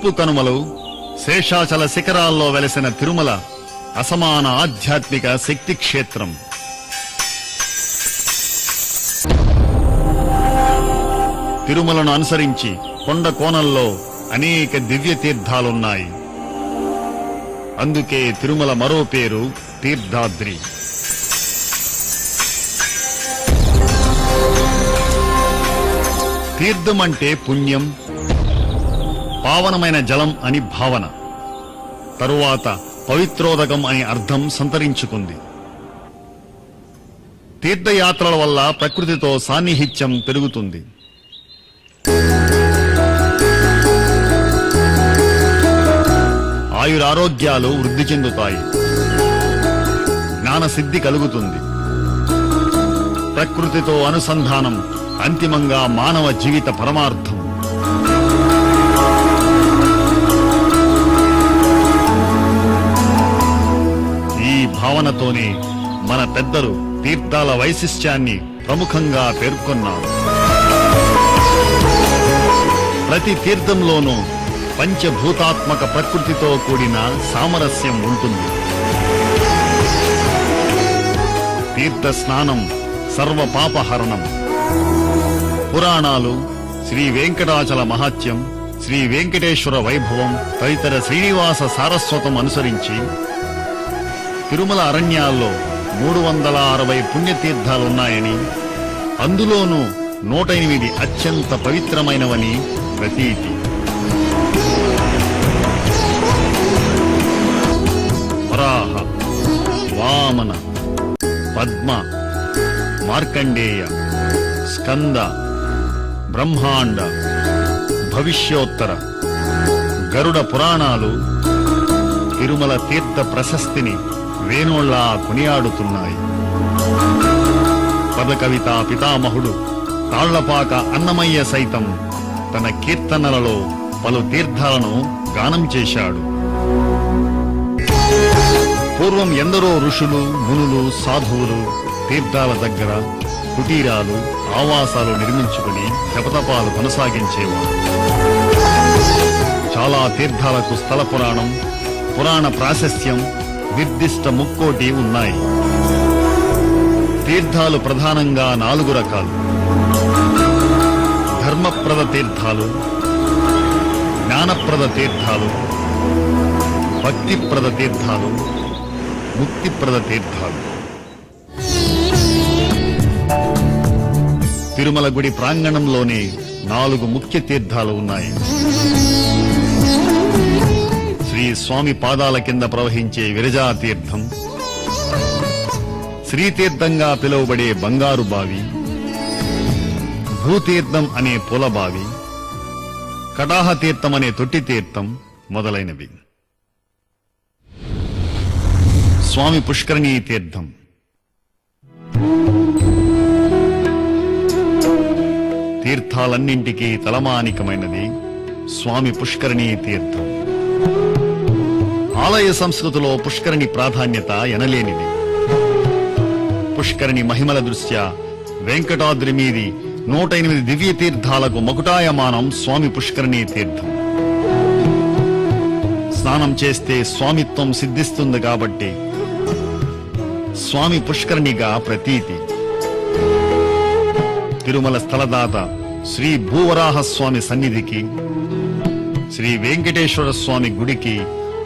తూర్పు కనుమలు శేషాచల శిఖరాల్లో వెలసిన తిరుమల అసమాన ఆధ్యాత్మిక శక్తి క్షేత్రం. తిరుమలను అనుసరించి కొండ కోణంలో అనేక దివ్య తీర్థాలున్నాయి. అందుకే తిరుమల మరో పేరు తీర్థాద్రి. తీర్థం అంటే పుణ్యం, పావనమైన జలం అని భావన. తరువాత పవిత్రోదకం అనే అర్థం సంతరించుకుంది. తీర్థయాత్రల వల్ల ప్రకృతితో సాన్నిహిత్యం పెరుగుతుంది. ఆయురారోగ్యాలు వృద్ధి చెందుతాయి. జ్ఞానసిద్ధి కలుగుతుంది. ప్రకృతితో అనుసంధానం అంతిమంగా మానవ జీవిత పరమార్థం. ఈ భావనతోనే మన పెద్దలు తీర్థాల వైశిష్ట్యాన్ని ప్రముఖంగా పేర్కొన్నారు. ప్రతి తీర్థంలోనూ పంచభూతాత్మక ప్రకృతితో కూడిన సామరస్యం ఉంటుంది. తీర్థ స్నానం సర్వపాపహరణం. పురాణాలు, శ్రీ వెంకటాచల మహాత్యం, శ్రీ వెంకటేశ్వర వైభవం తదితర శ్రీనివాస సారస్వతం అనుసరించి తిరుమల అరణ్యాల్లో 360 పుణ్యతీర్థాలున్నాయని, అందులోనూ 108 అత్యంత పవిత్రమైనవని ప్రతీతి. వరాహ, వామన, పద్మ, మార్కండేయ, స్కంద, బ్రహ్మాండ, భవిష్యోత్తర, గరుడ పురాణాలు తిరుమల తీర్థ ప్రశస్తిని వేణోళ్లా కొనియాడుతున్నాయి. పదకవితా పితామహుడు తాళ్లపాక అన్నమయ్య సైతం తన కీర్తనలలో పలు తీర్థాలను గానం చేశాడు. పూర్వం ఎందరో ఋషులు, మునులు, సాధువులు తీర్థాల దగ్గర కుటీరాలు, ఆవాసాలు నిర్మించుకుని జపతపాలు కొనసాగించేవారు. చాలా తీర్థాలకు స్థల పురాణం, పురాణ ప్రాశస్త్యం, నిర్దిష్ట ముక్కోటి ఉన్నాయి. తీర్థాలు ప్రధానంగా 4 రకాలు. ధర్మప్రద తీర్థాలు, జ్ఞానప్రద తీర్థాలు, భక్తిప్రద తీర్థాలు, ముక్తిప్రద తీర్థాలు. తిరుమల గుడి ప్రాంగణంలోనే 4 ముఖ్య తీర్థాలు ఉన్నాయి. శ్రీ స్వామి పాదాల కింద ప్రవహించే విరజా తీర్థం, శ్రీతీర్థంగా పిలువబడే బంగారు బావి, భూతీర్థం అనే పూలబావి, కటాహ తీర్థం అనే తొట్టి తీర్థం మొదలైనవి. స్వామి పుష్కరిణీ తీర్థం. తీర్థాలన్నింటికీ తలమానికమైనది స్వామి పుష్కరిణీ తీర్థం. ఆలయ సంస్కృతిలో పుష్కరిణి ప్రాధాన్యత ఎనలేనిది. పుష్కరిణి మహిమల దృష్ట్యా వెంకటాద్రి మీది 108 దివ్య తీర్థాలకు మకుటాయమానం స్వామి పుష్కరిణీ తీర్థం. స్నానం చేస్తే స్వామిత్వం సిద్ధిస్తుంది కాబట్టి స్వామి పుష్కరిణిగా ప్రతీతి. తిరుమల స్థలదాత శ్రీ భూవరాహస్వామి సన్నిధికి, శ్రీ వెంకటేశ్వర స్వామి గుడికి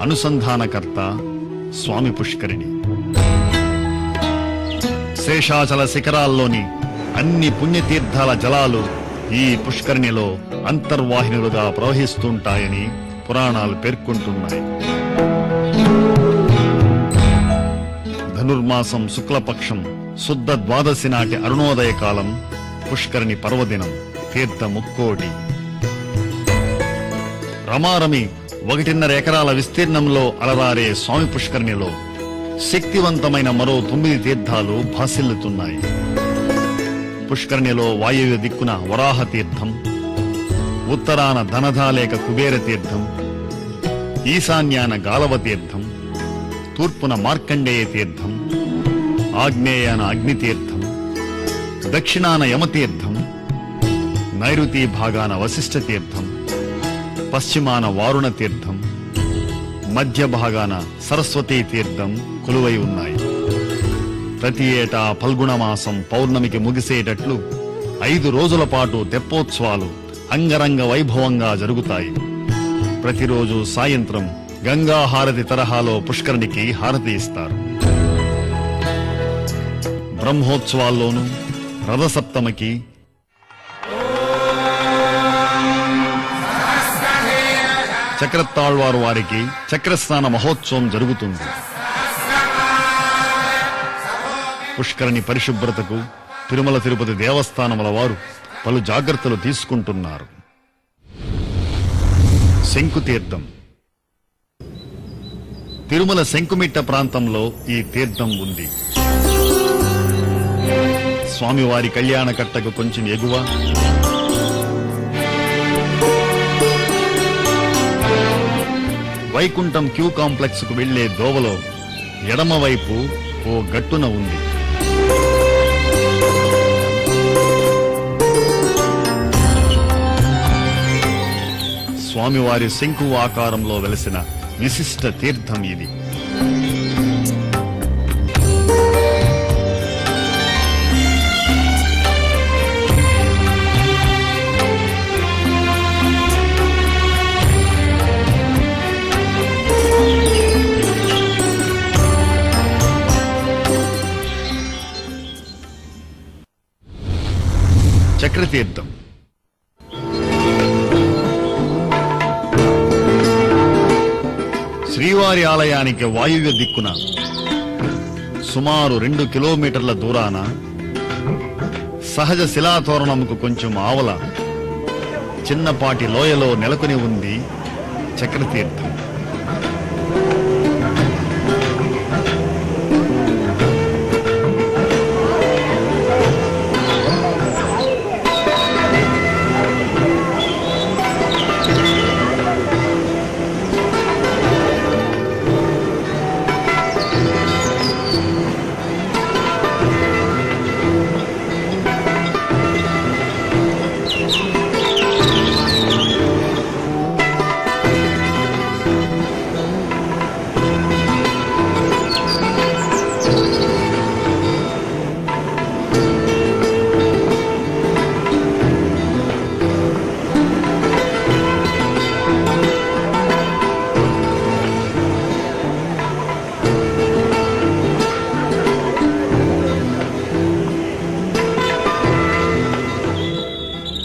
అనుసంధానకర్త స్వామి పుష్కరిణి. శేషాచల శిఖరాల్లోని అన్ని పుణ్యతీర్థాల జలాలు ఈ పుష్కరిణిలో అంతర్వాహినులుగా ప్రవహిస్తుంటాయని పురాణాలు పేర్కొంటున్నాయి. ధనుర్మాసం శుక్లపక్షం శుద్ధ ద్వాదశి నాటి అరుణోదయ కాలం పుష్కరిణి పర్వదినం. తీర్థ ముక్కోటి. రమారమి 1.5 ఎకరాల విస్తీర్ణంలో అలరారే స్వామి పుష్కరిణిలో శక్తివంతమైన మరో 9 తీర్థాలు భాసిల్లుతున్నాయి. పుష్కరిణిలో వాయువ్య దిక్కున వరాహ తీర్థం, ఉత్తరాన ధనధాలేక కుబేర తీర్థం, ఈశాన్యాన గాలవ తీర్థం, తూర్పున మార్కండేయ తీర్థం, ఆగ్నేయాన అగ్నితీర్థం, దక్షిణాన యమతీర్థం, నైరుతి భాగాన వశిష్ఠ తీర్థం, పశ్చిమాన వారుణ తీర్థం, మధ్య భాగాన సరస్వతీ తీర్థం కొలువై ఉన్నాయి. ప్రతి ఏటా ఫల్గుణ మాసం పౌర్ణమికి ముగిసేటట్లు 5 రోజుల పాటు తెప్పోత్సవాలు అంగరంగ వైభవంగా జరుగుతాయి. ప్రతిరోజు సాయంత్రం గంగా హారతి తరహాలో పుష్కరిణికి హారతి ఇస్తారు. బ్రహ్మోత్సవాల్లోనూ రథసప్తమికి చక్రతాళ్వారు వారికి చక్రస్నాన మహోత్సవం జరుగుతుంది. పుష్కరిణి పరిశుభ్రతకు తిరుమల తిరుపతి దేవస్థానముల వారు పలు జాగ్రత్తలు తీసుకుంటున్నారు. శంకుతీర్థం. తిరుమల శంకుమిట్ట ప్రాంతంలో ఈ తీర్థం ఉంది. స్వామివారి కళ్యాణ కట్టకు కొంచెం ఎగువ వైకుంఠం క్యూ కాంప్లెక్స్ కు వెళ్లే దోవలో ఎడమవైపు ఓ గట్టున ఉంది. స్వామివారి శంకు ఆకారంలో వెలసిన విశిష్ట తీర్థం ఇది. చక్రతీర్థం. శ్రీవారి ఆలయానికి వాయువ్య దిక్కున సుమారు 2 కిలోమీటర్ల దూరాన సహజ శిలాతోరణంకు కొంచెం ఆవల చిన్నపాటి లోయలో నెలకొని ఉంది చక్రతీర్థం.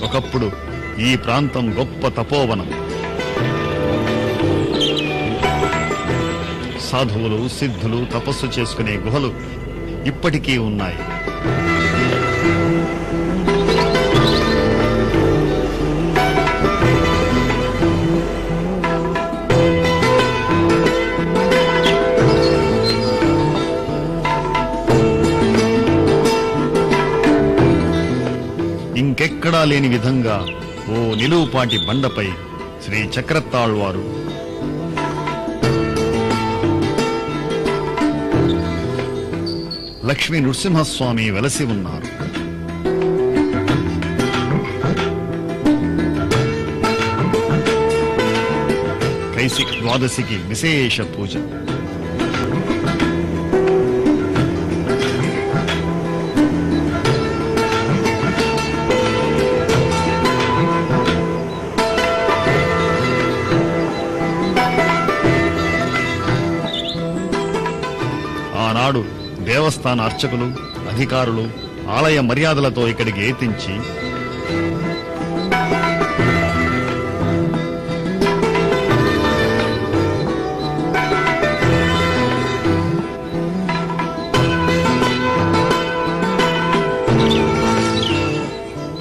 ఒకప్పుడు ఈ ప్రాంతం గొప్ప తపోవనం. సాధువులు సిద్ధులు తపస్సు చేసుకునే గుహలు ఇప్పటికీ ఉన్నాయి. ఇంకెక్కడా లేని విధంగా ఓ నిలువుపాటి బండపై శ్రీ చక్రతాళ్వారు లక్ష్మీ నృసింహస్వామి వెలసి ఉన్నారు. కైసిక ద్వాదశికి విశేష పూజ. ఆనాడు దేవస్థాన అర్చకులు అధికారులు ఆలయ మర్యాదలతో ఇక్కడికి ఏతించి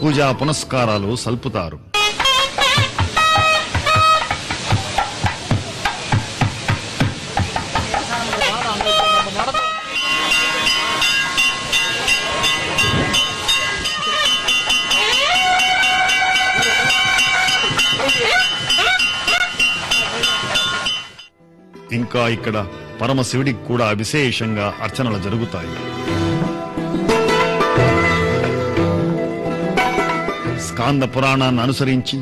పూజా పునస్కారాలు సల్పుతారు. ఇంకా ఇక్కడ పరమశివుడికి కూడా విశేషంగా అర్చనలు జరుగుతాయి. స్కాంద పురాణాన్ని అనుసరించి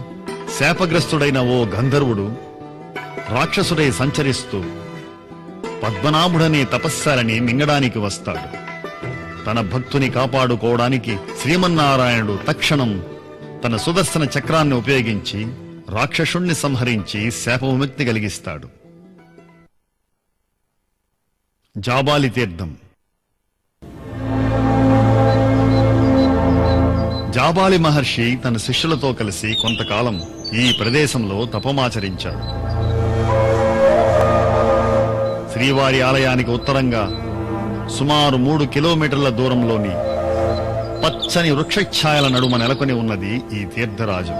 శాపగ్రస్తుడైన ఓ గంధర్వుడు రాక్షసుడై సంచరిస్తూ పద్మనాభుడనే తపస్సాలని మింగడానికి వస్తాడు. తన భక్తుని కాపాడుకోవడానికి శ్రీమన్నారాయణుడు తక్షణం తన సుదర్శన చక్రాన్ని ఉపయోగించి రాక్షసుణ్ణి సంహరించి శాప విముక్తి కలిగిస్తాడు. జాబాలి తీర్థం. జాబాలి మహర్షి తన శిష్యులతో కలిసి కొంతకాలం ఈ ప్రదేశంలో తపమాచరించాడు. శ్రీవారి ఆలయానికి ఉత్తరంగా సుమారు 3 కిలోమీటర్ల దూరంలోని పచ్చని వృక్షఛాయల నడుమ నెలకొని ఉన్నది ఈ తీర్థరాజు.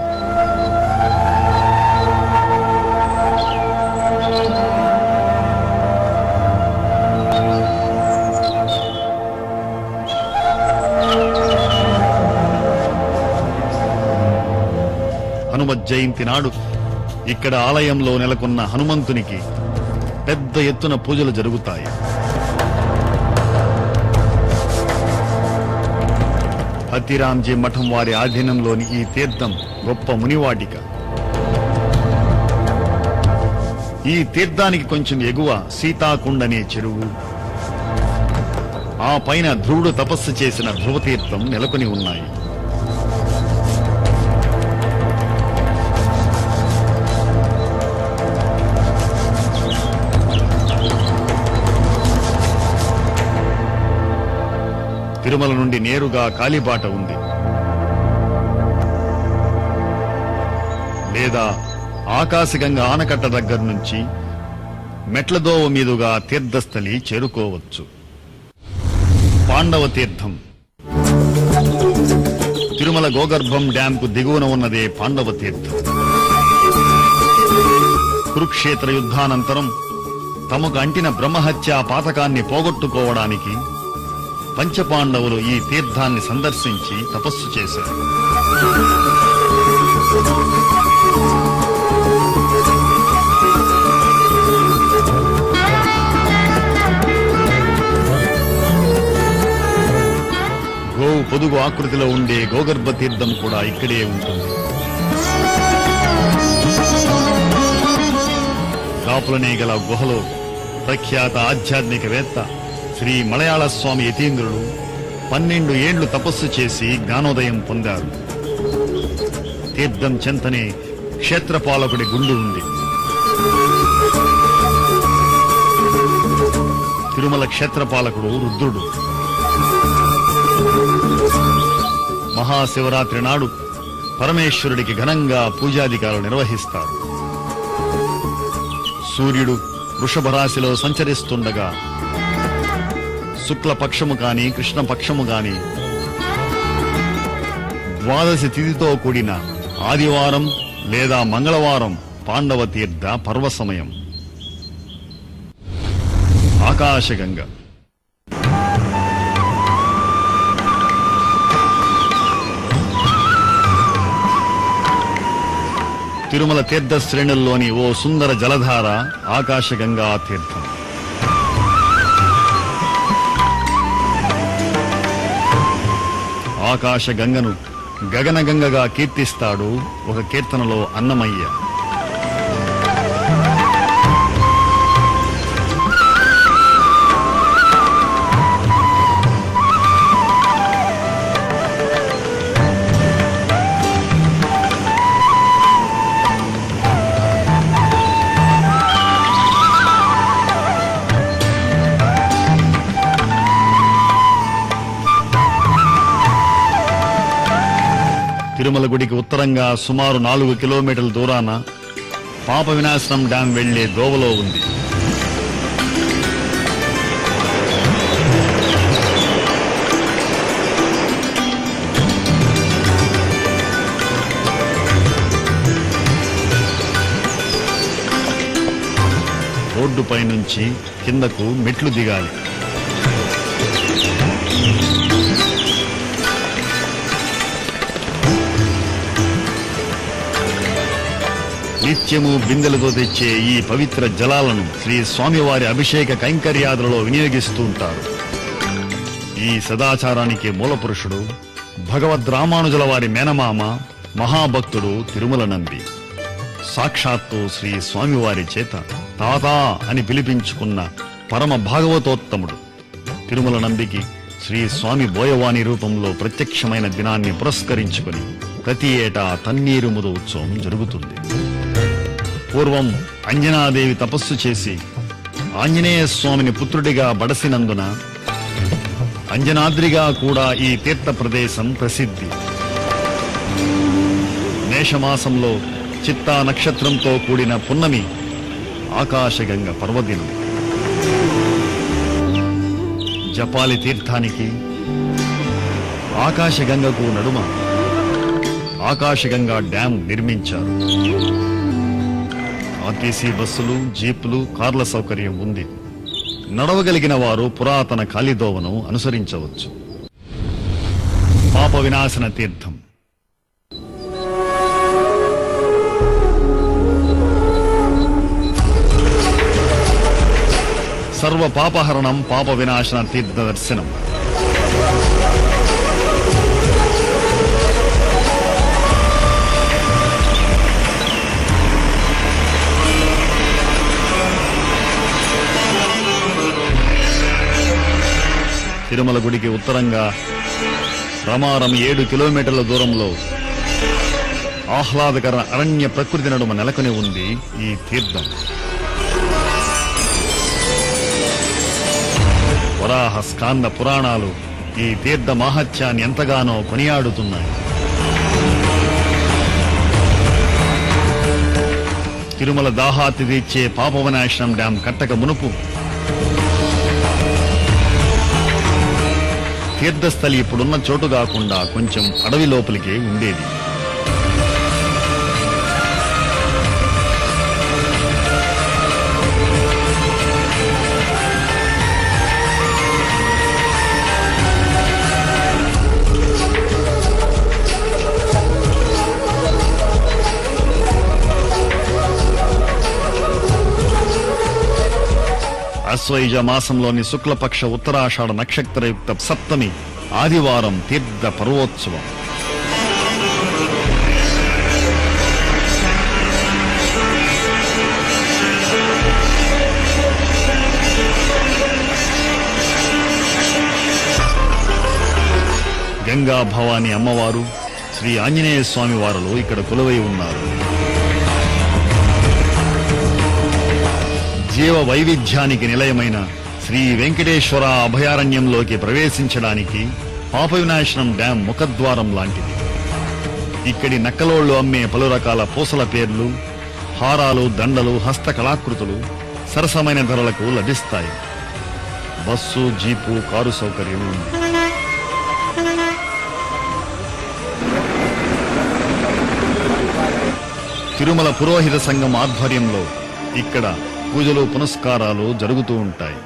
హనుమత్ జయంతి నాడు ఇక్కడ ఆలయంలో నెలకొన్న హనుమంతునికి పెద్ద ఎత్తున పూజలు జరుగుతాయి. హతిరాంజీ మఠం వారి ఆధీనంలోని ఈ తీర్థం గొప్ప మునివాటిక. ఈ తీర్థానికి కొంచెం ఎగువ సీతాకుండనే చెరువు, ఆ పైన ధ్రువుడు తపస్సు చేసిన ధ్రువతీర్థం నెలకొని ఉన్నాయి. తిరుమల నుండి నేరుగా కాలిబాట ఉంది, లేదా ఆకాశగంగా ఆనకట్ట దగ్గర నుంచి మెట్లదోవ మీదుగా తీర్థస్థలి చేరుకోవచ్చు. పాండవ తీర్థం. తిరుమల గోగర్భం డ్యాంకు దిగువన ఉన్నదే పాండవ తీర్థం. కురుక్షేత్ర యుద్ధానంతరం తమకు అంటిన బ్రహ్మహత్యా పాతకాన్ని పోగొట్టుకోవడానికి పంచపాండవులు ఈ తీర్థాన్ని సందర్శించి తపస్సు చేశారు. గోవు పొదుగు ఆకృతిలో ఉండే గోగర్భ తీర్థం కూడా ఇక్కడే ఉంటుంది. కాపులనే గల గుహలో ప్రఖ్యాత ఆధ్యాత్మికవేత్త శ్రీ మలయాళ స్వామి యతీంద్రుడు 12 ఏండ్లు తపస్సు చేసి జ్ఞానోదయం పొందారు. తీర్థం చెంతనే క్షేత్రపాలకుడి గుండు ఉంది. తిరుమల క్షేత్రపాలకుడు రుద్రుడు. మహాశివరాత్రి నాడు పరమేశ్వరుడికి ఘనంగా పూజాధికారులు నిర్వహిస్తారు. సూర్యుడు వృషభ రాశిలో సంచరిస్తుండగా శుక్లపక్షము కాని కృష్ణపక్షము కాని ద్వాదశి తిథితో కూడిన ఆదివారం లేదా మంగళవారం పాండవ తీర్థ పర్వ సమయం. ఆకాశగంగ. తిరుమల తీర్థ శ్రేణుల్లోని ఓ సుందర జలధార ఆకాశగంగా తీర్థం. ఆకాశగంగను గగనగంగగా కీర్తిస్తాడు ఒక కీర్తనలో అన్నమయ్య. తిరుమల గుడికి ఉత్తరంగా సుమారు 4 కిలోమీటర్ల దూరాన పాప వినాశనం డ్యాం వెళ్లే దోవలో ఉంది. రోడ్డుపై నుంచి కిందకు మెట్లు దిగాలి. నిత్యము బిందెలతో తెచ్చే ఈ పవిత్ర జలాలను శ్రీ స్వామివారి అభిషేక కైంకర్యాదులలో వినియోగిస్తూ ఉంటారు. ఈ సదాచారానికి మూలపురుషుడు భగవద్ రామానుజుల వారి మేనమామ మహాభక్తుడు తిరుమల నంది. సాక్షాత్తు శ్రీ స్వామివారి చేత తాతా అని పిలిపించుకున్న పరమ భాగవతోత్తముడు తిరుమల నంబికి శ్రీ స్వామి బోయవాణి రూపంలో ప్రత్యక్షమైన దినాన్ని పురస్కరించుకుని ప్రతి ఏటా తన్నీరు ముద ఉత్సవం జరుగుతుంది. పూర్వం అంజనాదేవి తపస్సు చేసి ఆంజనేయ స్వామిని పుత్రుడిగా బడసినందున అంజనాద్రిగా కూడా ఈ తీర్థ ప్రదేశం ప్రసిద్ధి. మేషమాసంలో చిత్తా నక్షత్రంతో కూడిన పున్నమి ఆకాశగంగ పర్వదినం. జపాలి తీర్థానికి ఆకాశగంగకు నడుమ ఆకాశగంగా డ్యాం నిర్మించారు. ఆర్టీసీ బస్సులు, జీపులు, కార్ల సౌకర్యం ఉంది. నడవగలిగిన వారు పురాతన కాలిదోవను అనుసరించవచ్చు. పాప వినాశన తీర్థం. సర్వ పాపహరణం పాప వినాశన తీర్థ దర్శనం. తిరుమల గుడికి ఉత్తరంగా రమారం 7 కిలోమీటర్ల దూరంలో ఆహ్లాదకర అరణ్య ప్రకృతి నడుమ నెలకొని ఉంది ఈ తీర్థం. వరాహ స్కాంద పురాణాలు ఈ తీర్థ మాహత్యాన్ని ఎంతగానో కొనియాడుతున్నాయి. తిరుమల దాహాతి తీర్చే పాపవినాశనం డ్యాం కట్టక మునుపు తీర్థస్థలి ఇప్పుడున్న చోటు కాకుండా కొంచెం అడవి లోపలికే ఉండేది. అశ్వయుజ మాసంలోని శుక్లపక్ష ఉత్తరాషాఢ నక్షత్రయుక్త సప్తమి ఆదివారం తీర్థ పర్వోత్సవం. గంగా భవాని అమ్మవారు, శ్రీ ఆంజనేయ స్వామి వారులు ఇక్కడ కొలువై ఉన్నారు. జీవ వైవిధ్యానికి నిలయమైన శ్రీ వెంకటేశ్వర అభయారణ్యంలోకి ప్రవేశించడానికి పాప వినాశనం డ్యాం ముఖద్వారం లాంటిది. ఇక్కడి నక్కలోళ్లు అమ్మే పలు రకాల పూసల పేర్లు, హారాలు, దండలు, హస్త కళాకృతులు సరసమైన ధరలకు లభిస్తాయి. బస్సు, జీపు, కారు సౌకర్యం ఉంది. తిరుమల పురోహిత సంఘం ఆధ్వర్యంలో ఇక్కడ పూజలు, పునస్కారాలు జరుగుతూ ఉంటాయి.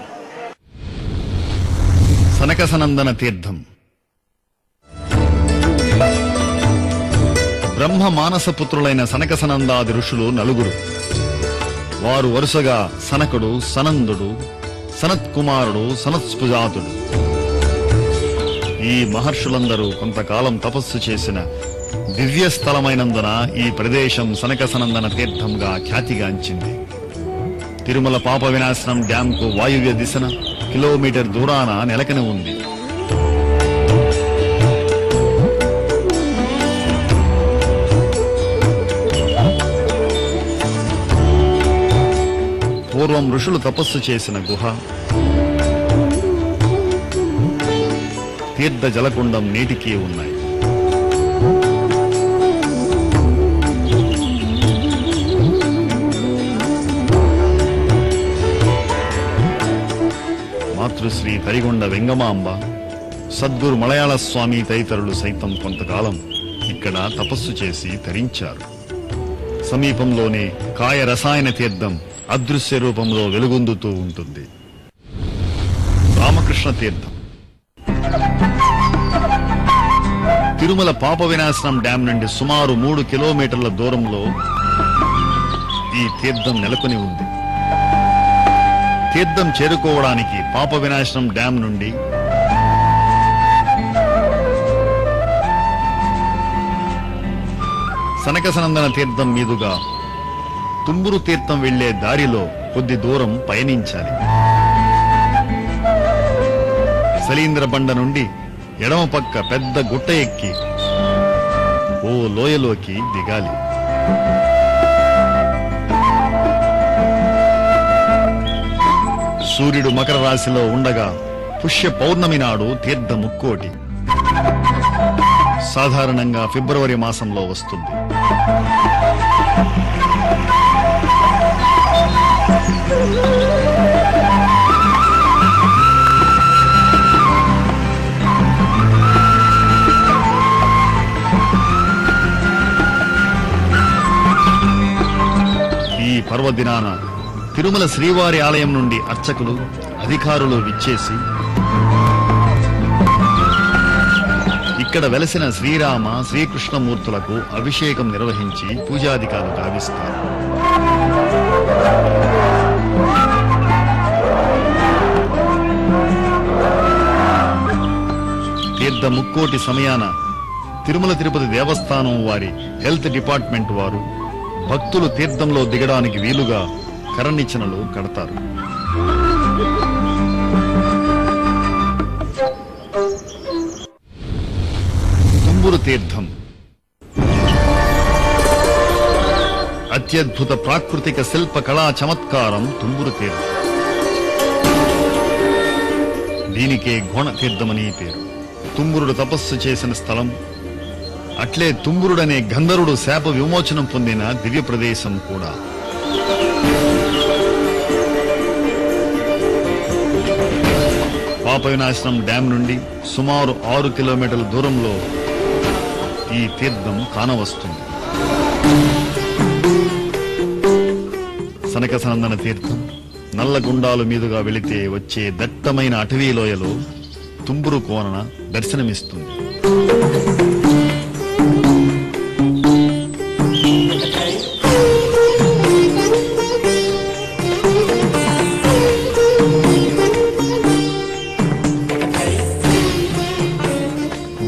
సనకసనందన తీర్థం. బ్రహ్మ మానసపుత్రులైన సనకసనందాది ఋషులు 4. వారు వరుసగా సనకుడు, సనందుడు, సనత్కుమారుడు, సనత్స్పుజాతుడు. ఈ మహర్షులందరూ కొంతకాలం తపస్సు చేసిన దివ్య స్థలమైనందున ఈ ప్రదేశం సనకసనందన తీర్థంగా ఖ్యాతిగాంచింది. తిరుమల పాప వినాశనం డ్యాంకు వాయువ్య దిశన కిలోమీటర్ దూరాన నెలకొని ఉంది. పూర్వం ఋషులు తపస్సు చేసిన గుహ, తీర్థ జలకుండం నేటికీ ఉన్నాయి. మాతృశ్రీ తరిగొండ వెంగమాంబ, సద్గురు మలయాళ స్వామి తదితరులు సైతం కొంతకాలం ఇక్కడ తపస్సు చేసి తరించారు. సమీపంలోనే కాయ రసాయన తీర్థం అదృశ్య రూపంలో వెలుగొందుతూ ఉంటుంది. రామకృష్ణ తీర్థం. తిరుమల పాప వినాశనం డ్యాం నుండి సుమారు 3 కిలోమీటర్ల దూరంలో ఈ తీర్థం నెలకొని ఉంది. తీర్థం చేరుకోవడానికి పాప వినాశనం డ్యాం నుండి సనకసనందన తీర్థం మీదుగా తుంబురు తీర్థం వెళ్లే దారిలో కొద్ది దూరం పయనించాలి. సలీంద్ర బండ నుండి ఎడమ పక్క పెద్ద గుట్ట ఎక్కి ఓ లోయలోకి దిగాలి. సూర్యుడు మకర రాశిలో ఉండగా పుష్య పౌర్ణమి నాడు తీర్థ ముక్కోటి సాధారణంగా ఫిబ్రవరి మాసంలో వస్తుంది. ఈ పర్వదినాన తిరుమల శ్రీవారి ఆలయం నుండి అర్చకులు, అధికారులు విచ్చేసి ఇక్కడ వెలసిన శ్రీరామ, శ్రీకృష్ణమూర్తులకు అభిషేకం నిర్వహించి పూజాధికారులు గావిస్తారు. తీర్థ ముక్కోటి సమయాన తిరుమల తిరుపతి దేవస్థానం వారి హెల్త్ డిపార్ట్మెంట్ వారు భక్తులు తీర్థంలో దిగడానికి వీలుగా కరనిచ్చెనలు కడతారు. తుంబురు తీర్థం అత్యద్భుత ప్రాకృతిక శిల్ప కళా చమత్కారం తుంబురు తీర్థం. దీనికే ఘోణ తీర్థమని పేరు. తుంబురుడు తపస్సు చేసిన స్థలం, అట్లే తుంబురుడనే గంధర్వుడు శాప విమోచనం పొందిన దివ్య ప్రదేశం కూడా. పాప వినాశనం డ్యాం నుండి సుమారు 6 కిలోమీటర్ల దూరంలో ఈ తీర్థం కానవస్తుంది. సనకసనందన తీర్థం నల్లగుండాలు మీదుగా వెళితే వచ్చే దట్టమైన అటవీలోయలో తుంబురు కోన దర్శనమిస్తుంది.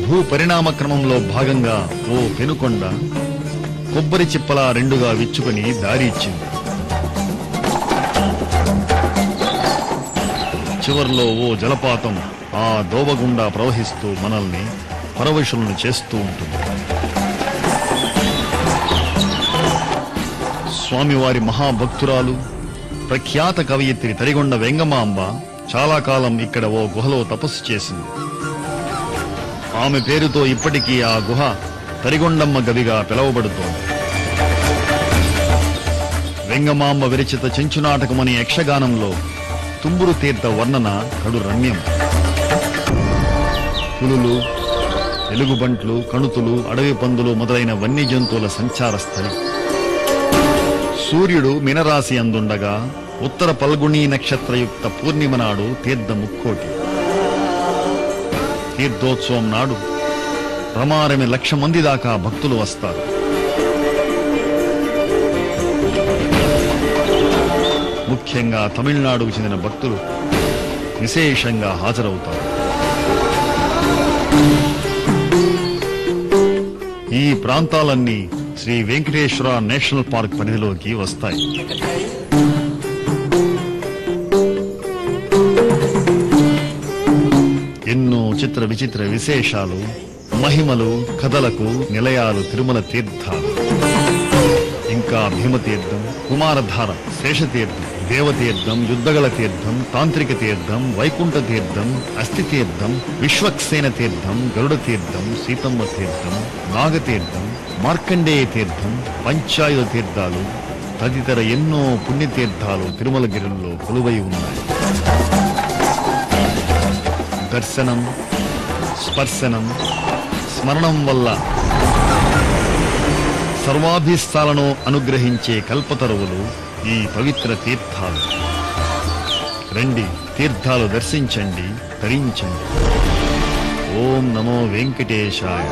భూ పరిణామ క్రమంలో భాగంగా ఓ పెనుకొండ కొబ్బరి చిప్పలా రెండుగా విచ్చుకుని దారి ఇచ్చింది. చివర్లో ఓ జలపాతం ఆ దోవగుండా ప్రవహిస్తూ మనల్ని పరవశులను చేస్తూ ఉంటుంది. స్వామివారి మహాభక్తురాలు, ప్రఖ్యాత కవయిత్రి తరిగొండ వెంగమాంబ చాలా కాలం ఇక్కడ ఓ గుహలో తపస్సు చేసింది. ఆమె పేరుతో ఇప్పటికీ ఆ గుహ తరిగొండమ్మ గదిగా పిలువబడుతోంది. వెంగమాంబ విరచిత చెంచునాటకమనే యక్షగానంలో తుంబురు తీర్థ వర్ణన కడు రమ్యం. పులులు, ఎలుగుబంట్లు, కణుతులు, అడవి పందులు మొదలైన వన్య జంతువుల సంచార స్థలి. సూర్యుడు మీనరాశి అందుండగా ఉత్తర పల్గుణీ నక్షత్రయుక్త పూర్ణిమ నాడు తీర్థ ముక్కోటి. తీర్థోత్సవం నాడు రమారమి 1,00,000 మంది దాకా భక్తులు వస్తారు. ముఖ్యంగా తమిళనాడుకు చెందిన భక్తులు విశేషంగా హాజరవుతారు. ఈ ప్రాంతాలన్నీ శ్రీ వెంకటేశ్వర నేషనల్ పార్క్ పరిధిలోకి వస్తాయి. ఎన్నో చిత్ర విచిత్ర విశేషాలు, మహిమలు, కథలకు నిలయాలు తిరుమల తీర్థాలు. ఇంకా భీమతీర్థం, కుమారధార, శేషతీర్థం, దేవతీర్థం, యుద్ధగల తీర్థం, తాంత్రిక తీర్థం, వైకుంఠ తీర్థం, అస్థి తీర్థం, విశ్వక్సేన తీర్థం, గరుడ తీర్థం, సీతమ్మ తీర్థం, నాగతీర్థం, మార్కండేయ తీర్థం, పంచాయుధ తీర్థాలు తదితర ఎన్నో పుణ్యతీర్థాలు తిరుమలగిరిలో కొలువై ఉన్నాయి. దర్శనం, స్పర్శనం, స్మరణం వల్ల సర్వాభీష్టాలను అనుగ్రహించే కల్పతరువులు ఈ పవిత్ర తీర్థాలు. రండి, తీర్థాలు దర్శించండి, తరించండి. ఓం నమో వెంకటేశాయ.